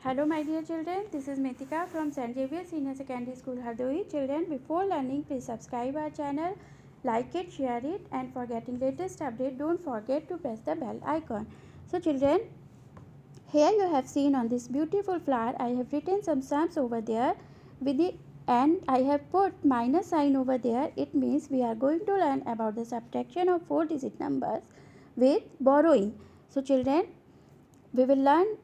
Hello my dear children, this is Metika from St. Xavier Senior Secondary School Hardoi. Children, before learning, please subscribe our channel, like it, share it, and for getting latest update, don't forget to press the bell icon. So children, here you have seen on this beautiful flower, I have written some sums over there with the and I have put minus sign over there. It means we are going to learn about the subtraction of 4-digit numbers with borrowing. So children, we will learn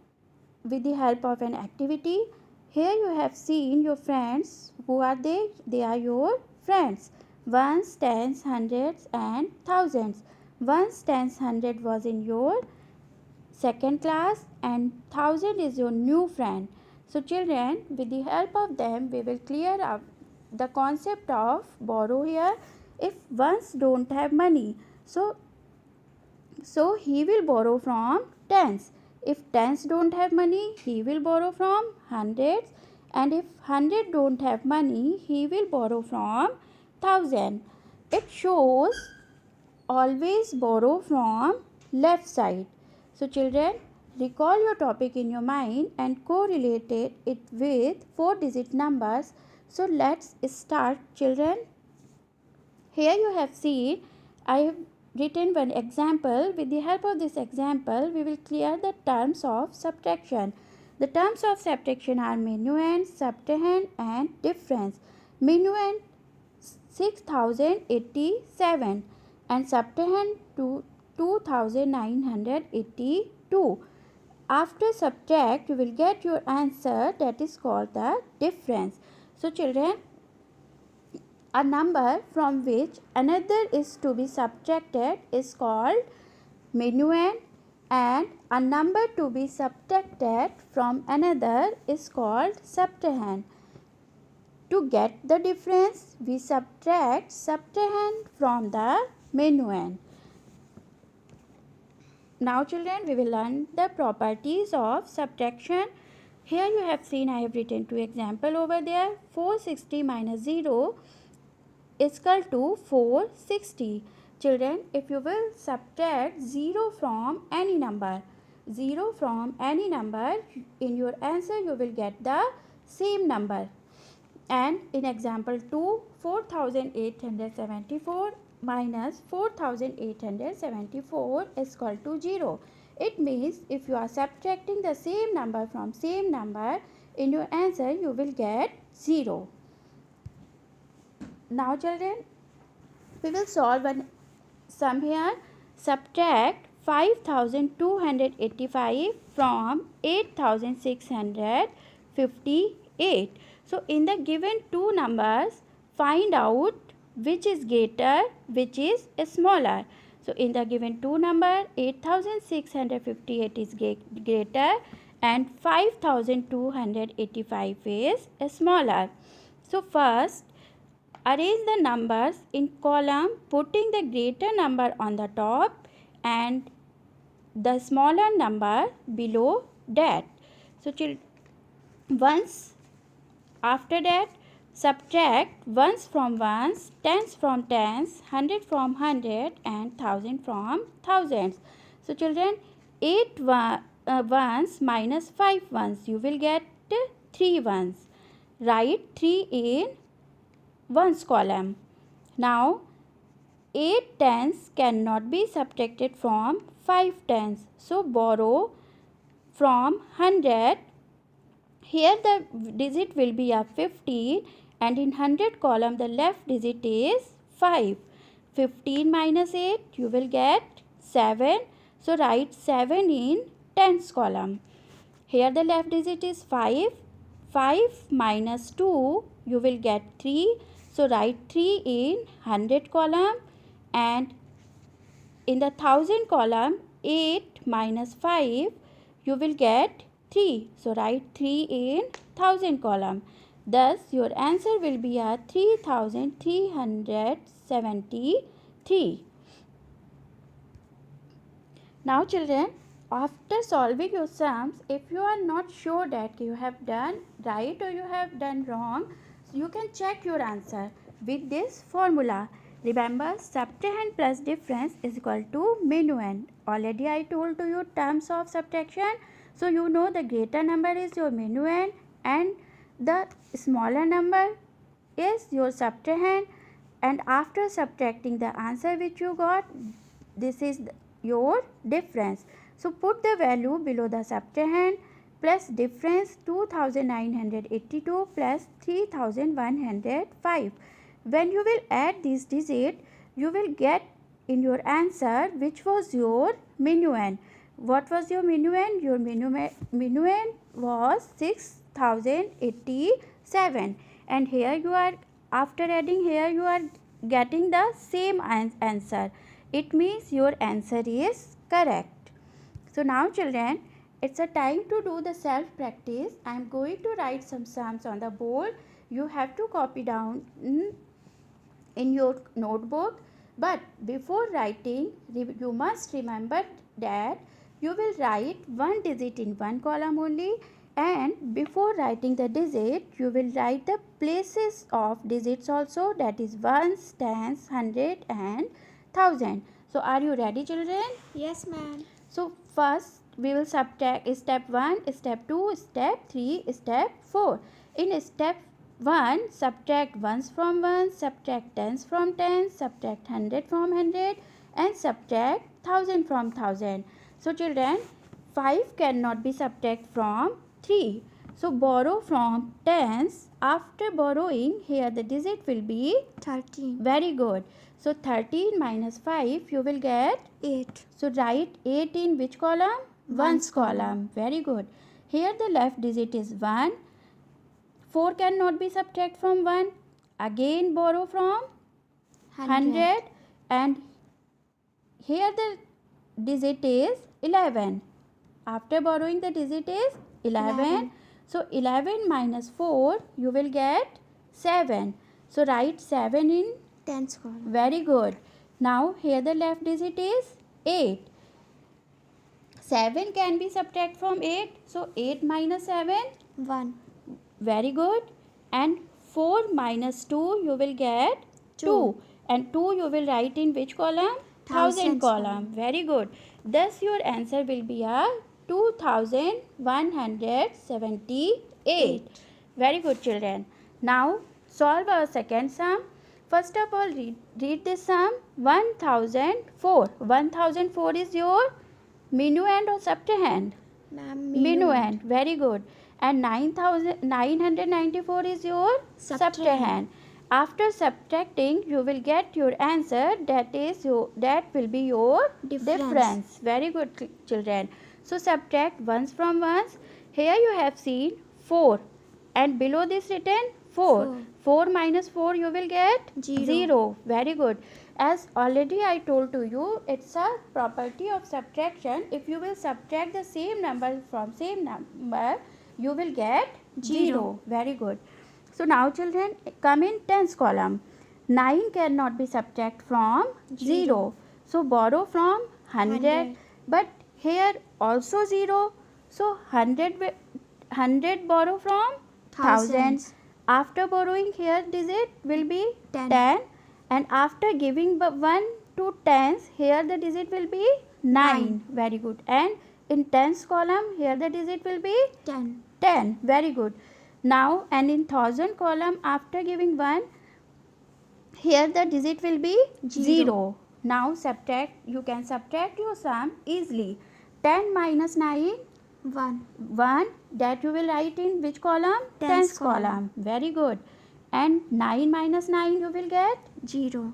with the help of an activity. Here you have seen your friends. Who are they? They are your friends. Ones, tens, hundreds and thousands. Ones, tens, hundred was in your second class and thousand is your new friend. So children, with the help of them we will clear up the concept of borrow here. If ones don't have money, so he will borrow from tens. If tens don't have money, he will borrow from hundreds. And if hundred don't have money, he will borrow from thousand. It shows always borrow from left side. So children, recall your topic in your mind and correlate it with 4-digit numbers. So let's start children. Here you have seen I have written one example. With the help of this example, we will clear the terms of subtraction. The terms of subtraction are minuend, subtrahend and difference. Minuend 6087 and subtrahend to 2982. After subtract, you will get your answer, that is called the difference. So children, a number from which another is to be subtracted is called minuend, and a number to be subtracted from another is called subtrahend. To get the difference, we subtract subtrahend from the minuend. Now children, we will learn the properties of subtraction. Here you have seen I have written two examples over there. 460 minus 0 is equal to 460. Children, if you will subtract 0 from any number, in your answer you will get the same number. And in example 2, 4874 minus 4874 is equal to 0. It means if you are subtracting the same number from same number, in your answer you will get 0. Now children, we will solve one sum here. Subtract 5285 from 8658. So in the given two numbers, find out which is greater, which is smaller. So in the given two number, 8658 is greater and 5285 is smaller. So first, arrange the numbers in column, putting the greater number on the top and the smaller number below that. So once after that, subtract ones from ones, tens from tens, hundred from hundred and thousand from thousands. So children, 8 ones minus 5 ones, you will get 3 ones. Write 3 in ones column. Now 8 tens cannot be subtracted from 5 tens. So borrow from 100. Here the digit will be a 15 and in 100 column the left digit is 5. 15 minus 8 you will get 7. So write 7 in tens column. Here the left digit is 5. 5 minus 2 you will get 3. So write 3 in 100 column, and in the 1000 column 8 minus 5 you will get 3. So write 3 in 1000 column. Thus your answer will be a 3373. Now children, after solving your sums, if you are not sure that you have done right or you have done wrong, you can check your answer with this formula. Remember, subtrahend plus difference is equal to minuend. Already I told to you terms of subtraction. So you know the greater number is your minuend and the smaller number is your subtrahend, and after subtracting the answer which you got, this is your difference. So put the value below the subtrahend plus difference 2982 plus 3105. When you will add these digits, you will get in your answer which was your minuend. What was your minuend? Your minuend was 6087, and here you are, after adding here you are getting the same answer. It means your answer is correct. So now children, it's a time to do the self practice. I am going to write some sums on the board. You have to copy down in your notebook, but before writing you must remember that you will write one digit in one column only, and before writing the digit you will write the places of digits also, that is ones, tens, hundred and thousand. So are you ready children? Yes, ma'am. So first we will subtract step 1, step 2, step 3, step 4. In step 1, subtract ones from ones, subtract tens from tens, subtract hundred from hundred and subtract thousand from thousand. So children, 5 cannot be subtracted from 3. So borrow from tens. After borrowing, here the digit will be 13. very good. So 13 minus 5 you will get 8. So write 8 in which column? Ones column. Very good. Here the left digit is 1. 4 cannot be subtracted from 1. Again borrow from 100, and here the digit is 11. After borrowing the digit is 11. So 11 minus 4 you will get 7. So write 7 in tens column. very good. Now here the left digit is 8. 7 can be subtracted from 8. So 8 minus 7? 1. Very good. And 4 minus 2 you will get 2. And 2 you will write in which column? Thousand column. Very good. Thus your answer will be a 2178. Very good children. Now solve our second sum. First of all read this sum. 1004. 1004 is your minuend or subtrahend? Ma'am, Minuend. Very good. And 9994 is your subtrahend. After subtracting you will get your answer, that will be your difference. Very good children. So subtract ones from ones. Here you have seen 4 and below this written 4. 4 minus 4 you will get 0. Very good. As already I told to you, it's a property of subtraction. If you will subtract the same number from same number, you will get 0. Very good. So now children, come in tens column. 9 cannot be subtracted from 0. So borrow from 100. But here also 0. So 100 borrow from 1000. After borrowing, here digit will be 10. And after giving 1 to tens, here the digit will be 9. Very good. And in tens column, here the digit will be 10. Very good. Now, and in thousand column, after giving 1, here the digit will be 0. Now subtract, you can subtract your sum easily. 10 minus 9? 1. That you will write in which column? Tens column. Very good. And 9 minus 9 you will get? 0.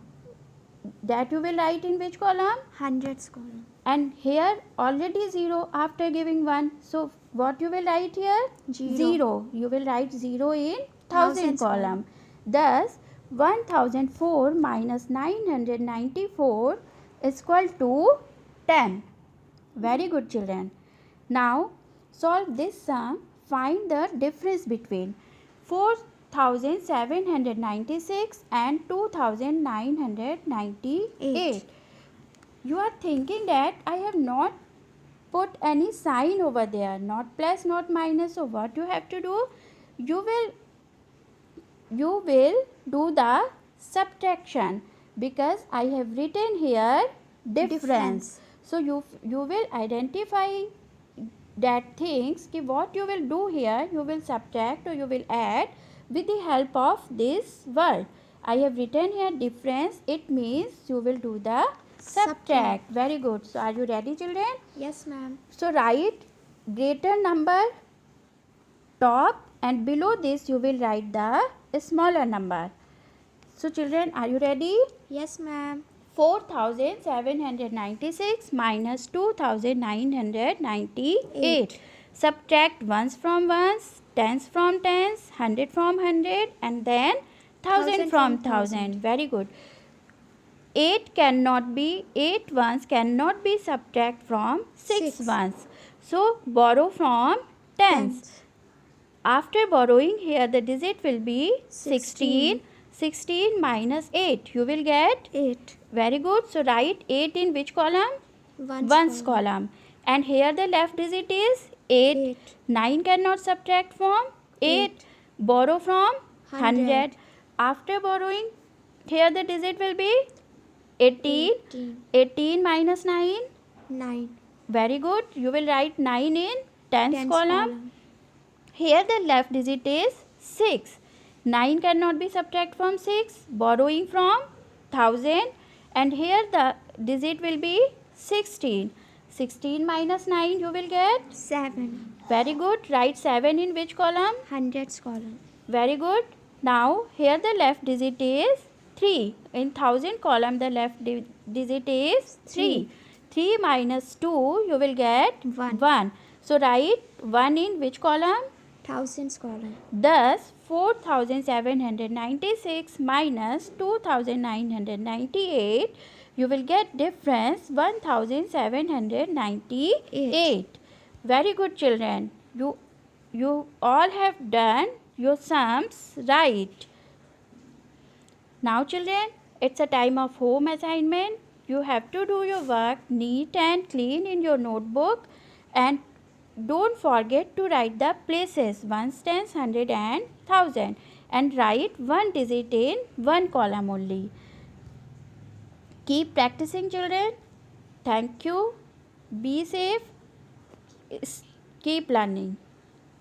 That you will write in which column? Hundreds column. And here already 0 after giving 1. So what you will write here? 0. You will write 0 in thousand column. Thus 1004 minus 994 is equal to 10. Very good children. Now solve this sum. Find the difference between 4796 and 2998. You are thinking that I have not put any sign over there, not plus, not minus. So what you have to do? You will do the subtraction, because I have written here difference. So you will identify that thinks कि what you will do here, you will subtract or you will add with the help of this word. I have written here difference. It means you will do the subtract. Very good. So are you ready, children? Yes, ma'am. So write greater number top, and below this you will write the smaller number. So children, are you ready? Yes, ma'am. 4796 minus 2998. Subtract ones from ones, tens from tens, 100 from 100, and then 1000 from 1000. Very good. 8 ones cannot be subtract from 6 ones. So borrow from tens. After borrowing, here the digit will be 16. 16 minus 8, you will get 8. Very good. So write 8 in which column? Ones Column. And here the left digit is 8. 9 cannot subtract from 8. Borrow from 100. After borrowing, here the digit will be 18. 18 minus 9. 9. Very good. You will write 9 in tens column. Here the left digit is 6. 9 cannot be subtracted from 6. Borrowing from 1000. And here the digit will be 16. 16 minus 9 you will get 7. Very good. Write 7 in which column? Hundreds column. Very good. Now here the left digit is 3. In 1000 column the left digit is 3. 3 minus 2 you will get 1. So write 1 in which column? Thousands column. Thus 4796 minus 2998, you will get difference 1798. Very good, children. You all have done your sums right. Now children, it's a time of home assignment. You have to do your work neat and clean in your notebook, and don't forget to write the places ones, tens, 100 and 1000, and write one digit in one column only. Keep practicing, children. Thank you. Be safe. Keep learning.